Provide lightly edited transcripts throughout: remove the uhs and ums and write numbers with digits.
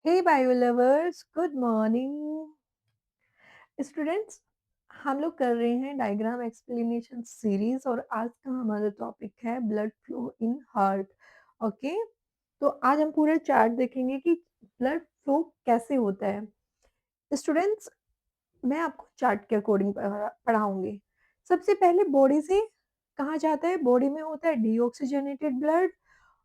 हे bio lovers, good morning students. हम लोग कर रहे हैं डायग्राम एक्सप्लेनेशन सीरीज और आज का हमारा टॉपिक है blood flow in heart. Okay, तो आज हम पूरा चार्ट देखेंगे कि ब्लड फ्लो कैसे होता है। स्टूडेंट्स, मैं आपको चार्ट के अकॉर्डिंग पढ़ाऊंगी। सबसे पहले बॉडी से कहाँ जाता है, बॉडी में होता है डीऑक्सीजनेटेड ब्लड।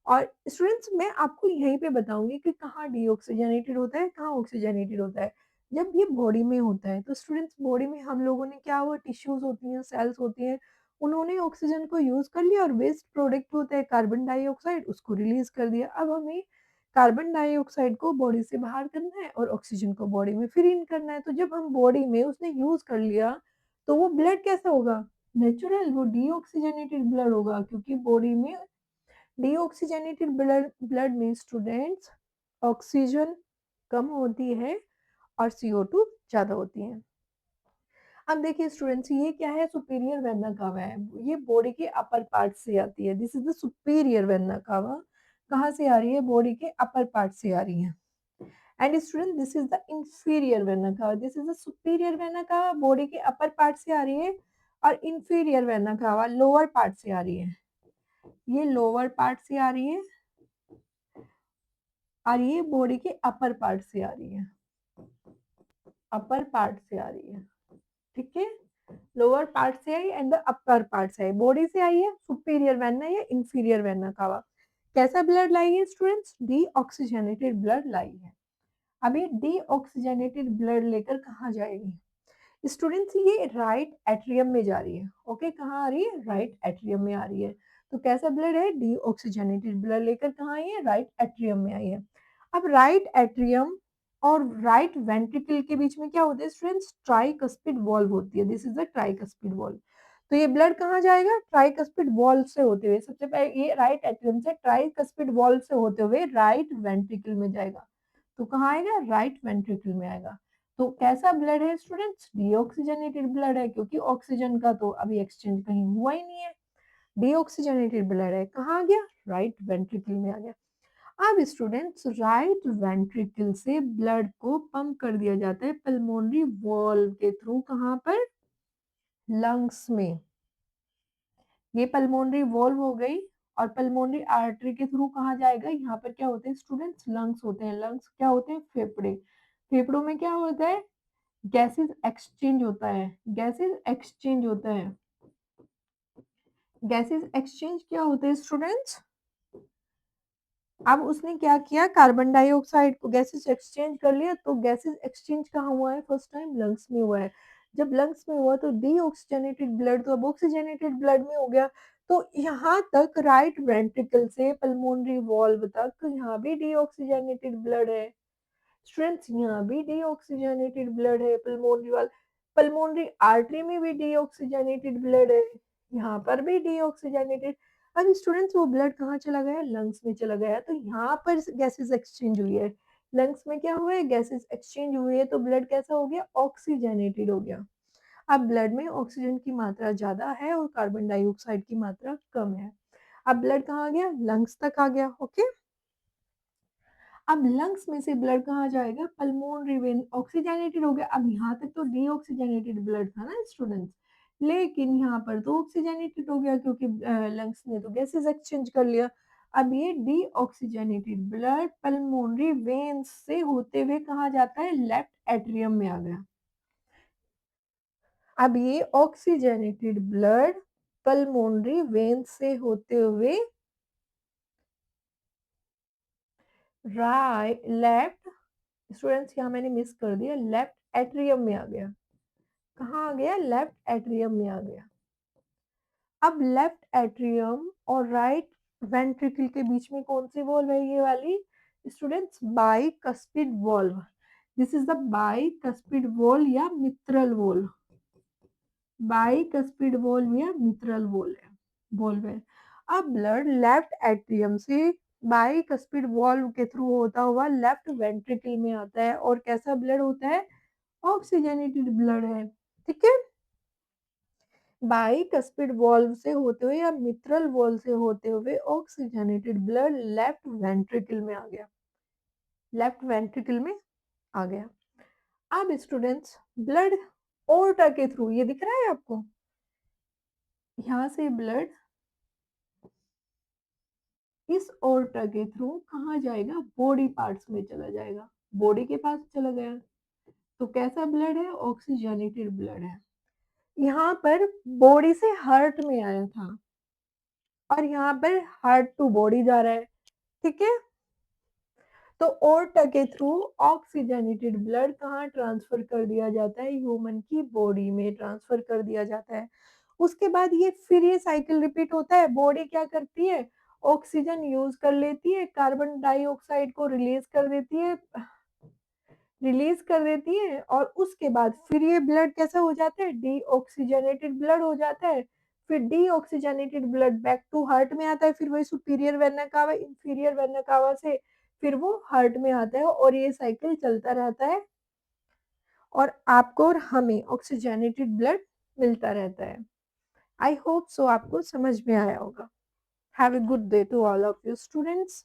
और स्टूडेंट्स, मैं आपको यहीं पे बताऊंगी कि कहाँ डीऑक्सीजनेटेड होता है, कहाँ ऑक्सीजनेटेड होता है। जब ये बॉडी में होता है तो स्टूडेंट्स, बॉडी में हम लोगों ने क्या हुआ, टिश्यूज होती हैं, सेल्स होती हैं, उन्होंने ऑक्सीजन को यूज कर लिया और वेस्ट प्रोडक्ट होता है कार्बन डाइऑक्साइड, उसको रिलीज कर दिया। अब हमें कार्बन डाइऑक्साइड को बॉडी से बाहर करना है और ऑक्सीजन को बॉडी में फिर इन करना है। तो जब हम बॉडी में उसने यूज कर लिया तो वो ब्लड कैसा होगा, नेचुरल, वो डीऑक्सीजनेटेड ब्लड होगा, क्योंकि बॉडी में डीऑक्सीजनेटेड ब्लड में स्टूडेंट्स ऑक्सीजन कम होती है और CO2 ज्यादा होती है। अब देखिए स्टूडेंट्स, ये क्या है, सुपीरियर वेना कावा है। ये बॉडी के अपर पार्ट से आती है। This is the superior vena कावा। कहाँ से आ रही है, बॉडी के अपर पार्ट से आ रही है। And student, this is the inferior vena कावा। This is the superior vena कावा, बॉडी के अपर पार्ट से आ रही है। और इंफीरियर वेना कावा लोअर पार्ट से आ रही है। ये लोअर पार्ट से आ रही है और ये बॉडी के अपर पार्ट से आ रही है। अपर पार्ट से आ रही है, ठीक है। लोअर पार्ट से आई एंड द अपर पार्ट से आई। बॉडी से आई है सुपीरियर वेना या इंफीरियर वेना कावा। कैसा ब्लड लाई है स्टूडेंट्स, डीऑक्सीजनेटेड ब्लड लाई है। अभी डीऑक्सीजनेटेड ब्लड लेकर कहाँ जाएगी स्टूडेंट्स, ये राइट एट्रियम में जा रही है। ओके, कहाँ आ रही है, राइट एट्रियम में आ रही है। तो कैसा ब्लड है, डीऑक्सीजनेटेड ब्लड लेकर कहाँ आई है, राइट एट्रियम में आई है। अब राइट एट्रियम और राइट वेंट्रिकल के बीच में क्या होता है स्टूडेंट्स, ट्राइकस्पिड वॉल्व होती है। This is the tricuspid valve. तो ये ब्लड कहाँ जाएगा, ट्राइकस्पिड वॉल्व से होते हुए, सबसे पहले ये राइट एट्रियम से ट्राइकस्पिड वॉल्व से होते हुए राइट वेंट्रिकल में जाएगा। तो कहाँ आएगा, राइट वेंट्रिकल में आएगा। तो कैसा ब्लड है स्टूडेंट्स, डीऑक्सीजनेटेड ब्लड है, क्योंकि ऑक्सीजन का तो अभी एक्सचेंज कहीं हुआ ही नहीं है। डीऑक्सीजनेटेड ब्लड है, कहाँ आ गया, राइट वेंट्रिकल में आ गया। अब स्टूडेंट्स, राइट वेंट्रिकल से ब्लड को पंप कर दिया जाता है पल्मोनरी वॉल्व के थ्रू। कहाँ पर, लंग्स में। ये पल्मोनरी वॉल्व हो गई। और पल्मोनरी आर्टरी के थ्रू कहाँ जाएगा, यहाँ पर क्या होते हैं स्टूडेंट्स, लंग्स होते हैं। लंग्स क्या होते हैं, फेफड़े। फेफड़ों में क्या होता है, गैसेस एक्सचेंज होता है। गैसेस एक्सचेंज होता है। गैसेस एक्सचेंज क्या होते हैं स्टूडेंट्स, अब उसने क्या किया, कार्बन डाइऑक्साइड को गैसेस एक्सचेंज कर लिया। तो गैसेस एक्सचेंज कहाँ हुआ है, फर्स्ट टाइम लंग्स में हुआ है। जब लंग्स में हुआ तो डीऑक्सीजनेटेड ब्लड तो अब ऑक्सीजनेटेड ब्लड में हो गया। तो यहाँ तक राइट वेंट्रिकल से पल्मोनरी वॉल्व तक यहाँ भी डीऑक्सीजनेटेड ब्लड है। स्टूडेंट्स, यहाँ भी डीऑक्सीजनेटेड ब्लड है। पल्मोनरी आर्टरी में भी डीऑक्सीजनेटेड ब्लड है। यहाँ पर भी डीऑक्सीजनेटेड। अब स्टूडेंट्स, वो ब्लड कहाँ चला गया, लंग्स में चला गया। तो यहाँ पर गैसेस एक्सचेंज हुई है। लंग्स में क्या हुआ है, गैसेस एक्सचेंज हुई है, तो ब्लड कैसा हो गया, ऑक्सीजनेटेड हो गया। अब ब्लड में ऑक्सीजन की मात्रा ज्यादा है और कार्बन डाइऑक्साइड की मात्रा कम है। अब ब्लड कहाँ आ गया, लंग्स तक आ गया। ओके, अब लंग्स में से ब्लड कहाँ जाएगा, पल्मोनरी वेन। ऑक्सीजनेटेड हो गया। अब यहाँ तक तो डीऑक्सीजनेटेड ब्लड था ना स्टूडेंट्स, लेकिन यहाँ पर तो ऑक्सीजनेटेड हो गया, क्योंकि लंग्स ने तो गैसेस एक्सचेंज कर लिया। अब ये डीऑक्सीजनेटेड ब्लड पल्मोनरी वेन्स से होते हुए कहाँ जाता है, लेफ्ट एट्रियम में आ गया। अब ये ऑक्सीजनेटेड ब्लड पल्मोनरी वेन्स से होते हुए राइट लेफ्ट, स्टूडेंट्स यहाँ मैंने मिस कर दिया, लेफ्ट एट्रियम में आ गया। कहाँ आ गया, लेफ्ट एट्रियम में आ गया। अब लेफ्ट एट्रियम और राइट वेंट्रिकल के बीच में कौन सी वॉल्व है, ये वाली students, bicuspid valve. This is the bicuspid valve या मित्रल वॉल्व। बाइकस्पिड वॉल्व या मित्रल वॉल्व है। अब ब्लड लेफ्ट एट्रियम से बाइकस्पिड वॉल्व के थ्रू होता हुआ लेफ्ट वेंट्रिकल में आता है। और कैसा ब्लड होता है, ऑक्सीजनेटेड ब्लड है, ठीक है। बाइकस्पिड वॉल्व से होते हुए या मित्रल वॉल्व से होते हुए ऑक्सीजनेटेड ब्लड लेफ्ट वेंट्रिकल में आ गया। लेफ्ट वेंट्रिकल में आ गया। अब स्टूडेंट्स ब्लड ओर्टा के थ्रू, ये दिख रहा है आपको, यहाँ से ब्लड इस ओर्टा के थ्रू कहाँ जाएगा, बॉडी पार्ट्स में चला जाएगा, बॉडी के पास चला गया। तो कैसा ब्लड है, ऑक्सीजनेटेड ब्लड है। यहाँ पर बॉडी से हार्ट में आया था और यहाँ पर हार्ट टू बॉडी जा रहा है, ठीक है। तो ओर्टा के थ्रू ऑक्सीजनेटेड ब्लड कहाँ ट्रांसफर कर दिया जाता है, ह्यूमन की बॉडी में ट्रांसफर कर दिया जाता है। उसके बाद फिर ये साइकिल रिपीट होता है। बॉडी क्या करती है, ऑक्सीजन यूज कर लेती है, कार्बन डाइऑक्साइड को रिलीज कर देती है और उसके बाद फिर ये ब्लड कैसा हो जाता है, डीऑक्सीजनेटेड ब्लड हो जाता है। फिर deoxygenated blood back to heart में आता है, फिर वही superior vena cava inferior vena cava से फिर वो हार्ट में आता है और ये साइकिल चलता रहता है और आपको और हमें ऑक्सीजनेटेड ब्लड मिलता रहता है। आई होप सो आपको समझ में आया होगा। Have a good day to all of you students.